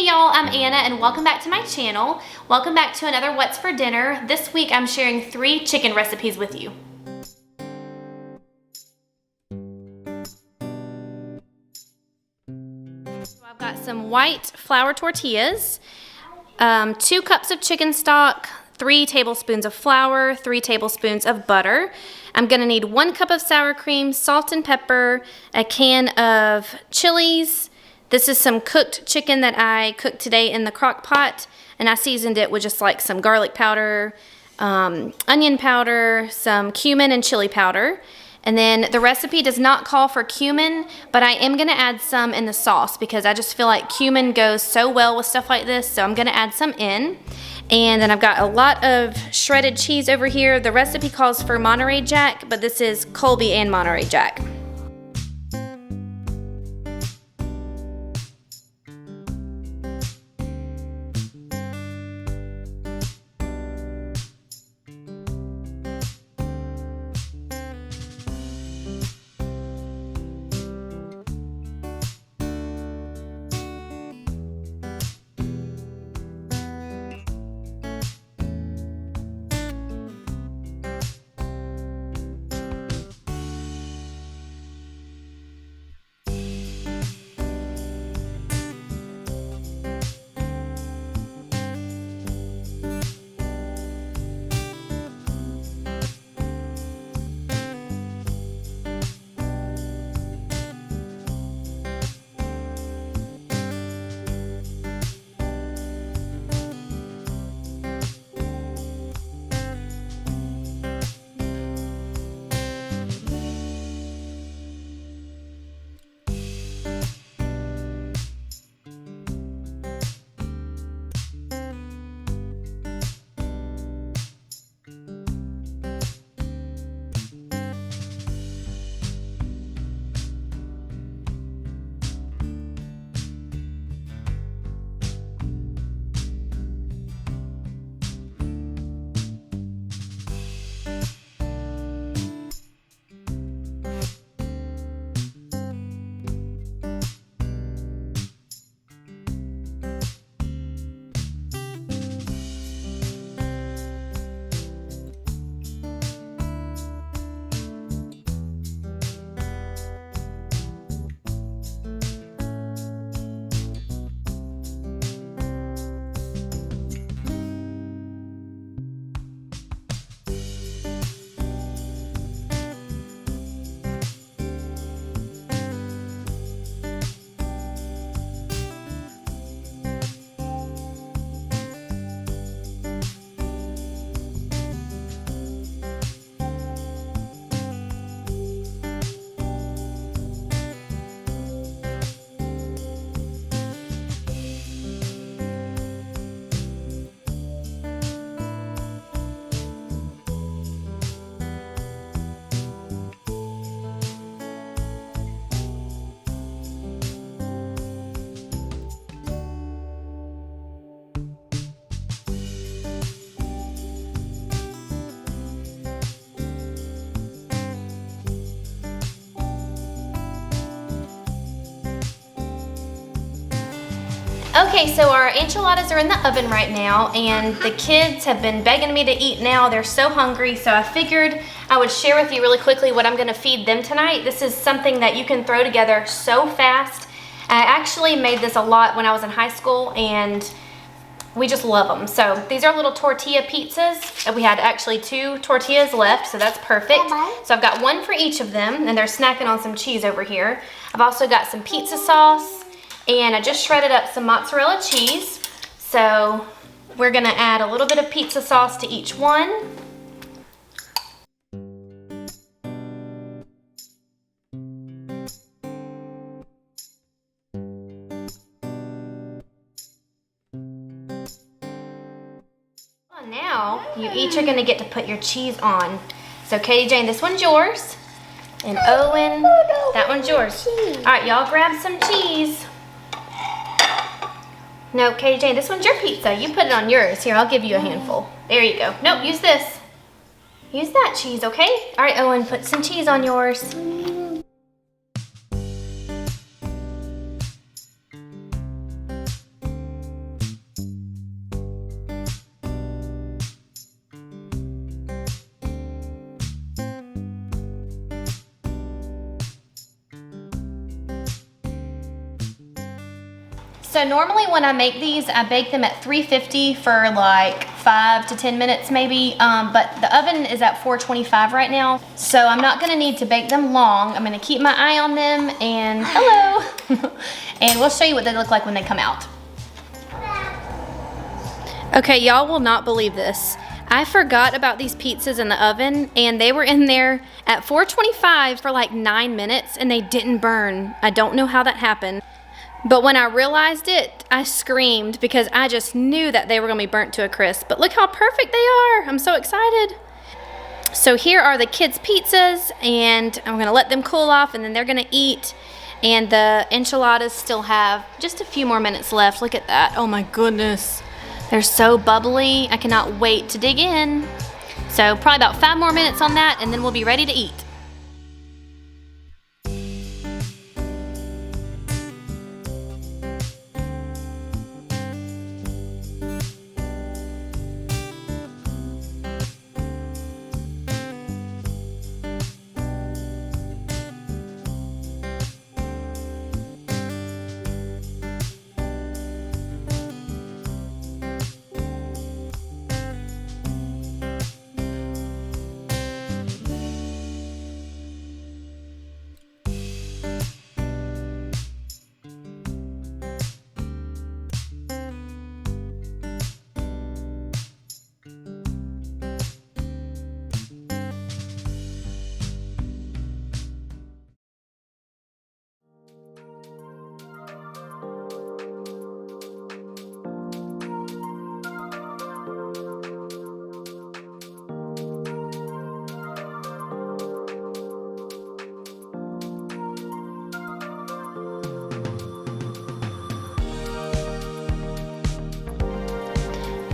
Hey y'all, I'm Anna and welcome back to my channel. Welcome back to another What's for Dinner. This week I'm sharing 3 chicken recipes with you. So I've got some white flour tortillas, 2 cups of chicken stock, 3 tablespoons of flour, 3 tablespoons of butter. I'm gonna need 1 cup of sour cream, salt and pepper, a can of chilies. This is some cooked chicken that I cooked today in the crock pot, and I seasoned it with just like some garlic powder, onion powder, some cumin and chili powder. And then the recipe does not call for cumin, but I am gonna add some in the sauce because I just feel like cumin goes so well with stuff like this, so I'm gonna add some in. And then I've got a lot of shredded cheese over here. The recipe calls for Monterey Jack, but this is Colby and Monterey Jack. Okay, so our enchiladas are in the oven right now, and the kids have been begging me to eat now. They're so hungry, so I figured I would share with you really quickly what I'm gonna feed them tonight. This is something that you can throw together so fast. I actually made this a lot when I was in high school, and we just love them. So these are little tortilla pizzas. We had actually 2 tortillas left, so that's perfect. So I've got 1 for each of them, and they're snacking on some cheese over here. I've also got some pizza sauce, and I just shredded up some mozzarella cheese. So we're gonna add a little bit of pizza sauce to each one. Well, now you each are gonna get to put your cheese on. So Katie Jane, this one's yours. And Owen, that one's yours. All right, y'all grab some cheese. No, Katie Jane, this one's your pizza. You put it on yours. Here, I'll give you a handful. There you go. Nope, use this. Use that cheese, okay? All right, Owen, put some cheese on yours. So normally when I make these, I bake them at 350 for like 5 to 10 minutes maybe, but the oven is at 425 right now, so I'm not gonna need to bake them long. I'm gonna keep my eye on them, and hello! And we'll show you what they look like when they come out. Okay, y'all will not believe this. I forgot about these pizzas in the oven, and they were in there at 425 for like 9 minutes, and they didn't burn. I don't know how that happened. But when I realized it, I screamed because I just knew that they were gonna be burnt to a crisp. But look how perfect they are. I'm so excited. So here are the kids' pizzas, and I'm gonna let them cool off, and then they're gonna eat. And the enchiladas still have just a few more minutes left. Look at that. Oh my goodness. They're so bubbly. I cannot wait to dig in. So probably about 5 more minutes on that, and then we'll be ready to eat.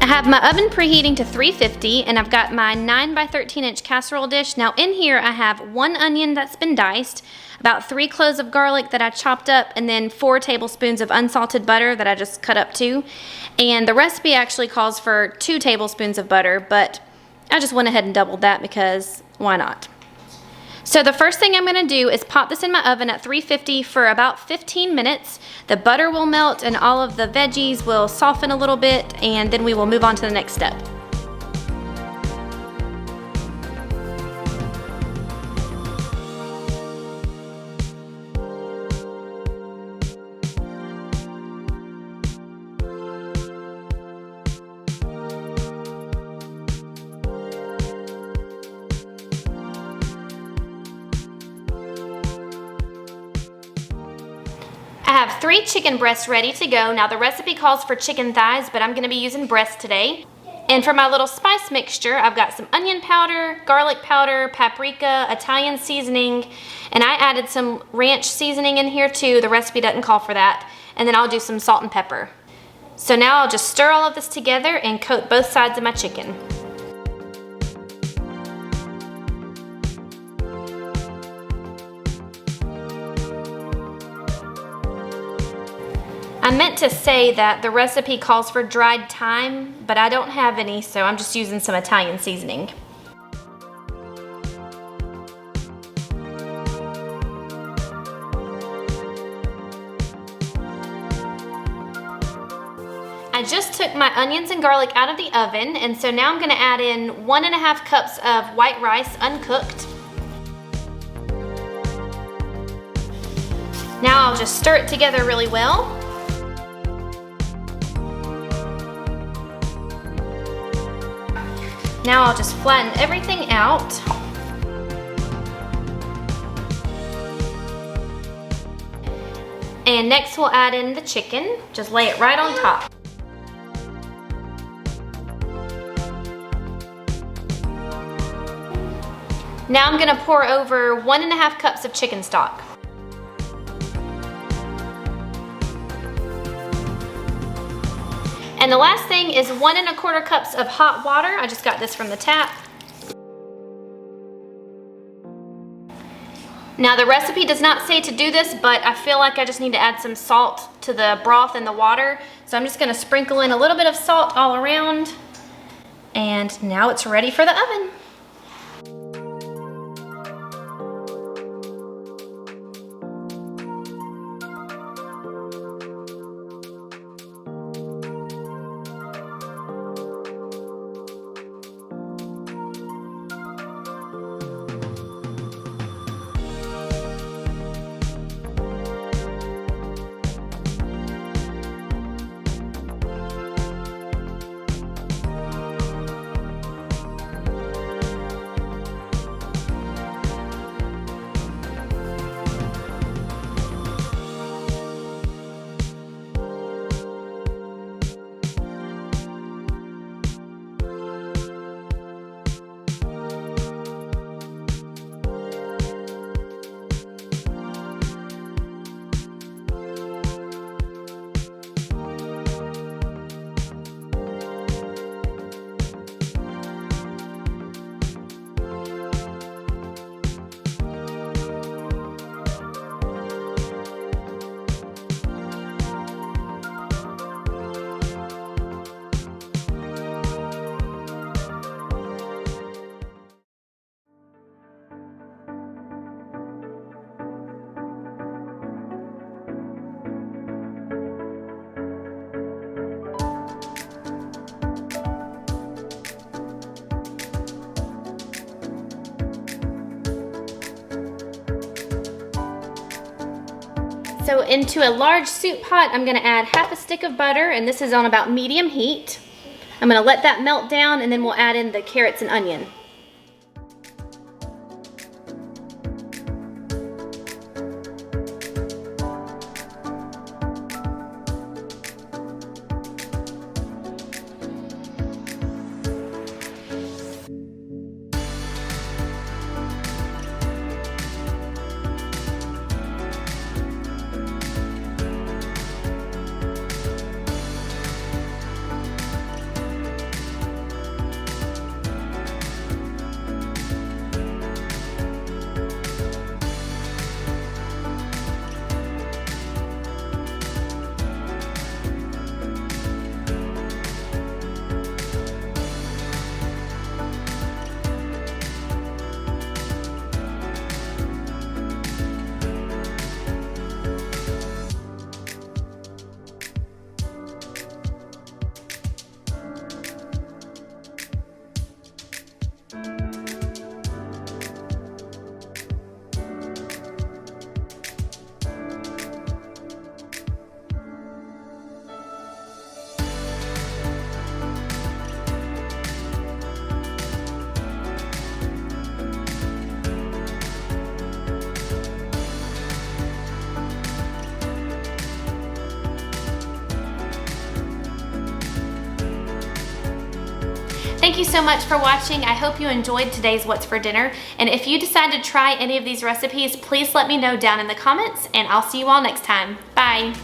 I have my oven preheating to 350, and I've got my 9 by 13 inch casserole dish. Now in here I have 1 onion that's been diced, about 3 cloves of garlic that I chopped up, and then 4 tablespoons of unsalted butter that I just cut up too. And the recipe actually calls for 2 tablespoons of butter, but I just went ahead and doubled that because why not? So the first thing I'm gonna do is pop this in my oven at 350 for about 15 minutes. The butter will melt and all of the veggies will soften a little bit, and then we will move on to the next step. I have 3 chicken breasts ready to go. Now the recipe calls for chicken thighs, but I'm gonna be using breast today. And for my little spice mixture, I've got some onion powder, garlic powder, paprika, Italian seasoning, and I added some ranch seasoning in here too. The recipe doesn't call for that. And then I'll do some salt and pepper. So now I'll just stir all of this together and coat both sides of my chicken. I meant to say that the recipe calls for dried thyme, but I don't have any, so I'm just using some Italian seasoning. I just took my onions and garlic out of the oven, and so now I'm gonna add in 1½ cups of white rice uncooked. Now I'll just stir it together really well. Now I'll just flatten everything out. And next we'll add in the chicken. Just lay it right on top. Now I'm gonna pour over 1½ cups of chicken stock. And the last thing is 1¼ cups of hot water. I just got this from the tap. Now the recipe does not say to do this, but I feel like I just need to add some salt to the broth and the water. So I'm just gonna sprinkle in a little bit of salt all around. And now it's ready for the oven. So into a large soup pot, I'm gonna add half a stick of butter, and this is on about medium heat. I'm gonna let that melt down, and then we'll add in the carrots and onion. Thank you so much for watching. I hope you enjoyed today's What's for Dinner. And if you decide to try any of these recipes, please let me know down in the comments, and I'll see you all next time. Bye.